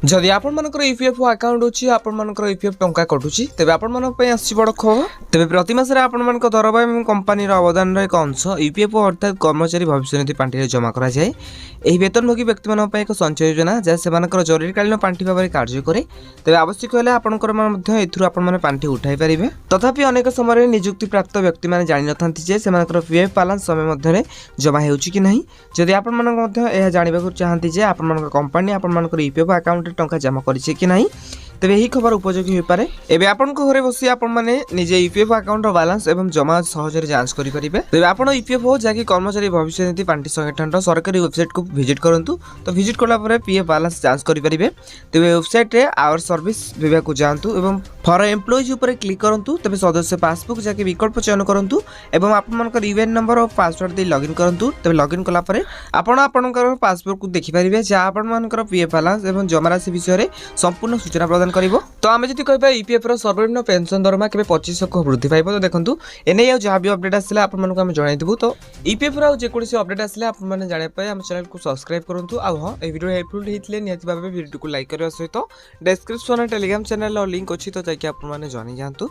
जदि आपनकर EPFO account अच्छी आपनकर ईपीएफ टंका कटुची तेज आपण आसी बड़ खबर तेज प्रति मासरे आपण दरबा और कंपानी अवदान एक अंश ईपीएफओ अर्थात कर्मचारी भविष्य निधि पांठि जमा कराए। यह वेतनभोगी व्यक्ति एक संचय योजना जहाँ से जरूरीकालीन पांठि भाव में कार्य करे तेज आवश्यक है आपंकर पांठि उठाई पारे। तथापि अनेक समय निजुक्ति प्राप्त व्यक्ति मैंने जानी न था पीएफ बालांस समय जमा हो जदि आप जानवा चाहती आप कंपानी आप ईपीएफ अकाउंट टंका जमा करिছে कि नहीं तेरे यही खबर उपयोगी हो पारे। एबे आपन को घरे बसी आपन माने निजे ईपीएफ अकाउंट बैलेंस एवं जमा सहजरे जांच करि परिबे। तेबे आपन ईपीएफओ जाकी कर्मचारी भविष्य निधि पांठि संगठन सरकारी वेबसाइट को विजिट करंतु। तो विजिट करला परे पीएफ बैलेंस जांच करि परिबे। तेबे वेबसाइट रे आवर सर्विस विभाग को जांतु एवं फॉर एम्प्लॉइज ऊपर क्लिक करंतु। तेबे सदस्य पासबुक जाके विकल्प चयन करंतु एवं आपन मनकर यूएएन नंबर और पासवर्ड दे लॉगिन करंतु। तेबे लॉगिन कला परे आपन आपनकर पासबुक को देखि परिबे जे आपन मनकर पीएफ बैलेंस एवं जमा राशि विषय रे संपूर्ण सूचना प्रदान करिवो। तो आम जी कह ईपीएफ सर्वनिम्न पेंशन दरमा के 25% वृद्धि पाइब। तो देखो एने जहाँ भी अपडेट आसे आपको आम जनइबू। तो ईपीएफ जेकोसी अपडेट आसे आपने जानापी आम चैनल को सब्सक्राइब करूँ। आ हाँ ये वीडियो हेल्पफुल होते निहत भाव वीडियो को लाइक करने सहित डिस्क्रिप्शन टेलीग्राम चैनल लिंक अच्छी तो जाकि आपने जानी जातु।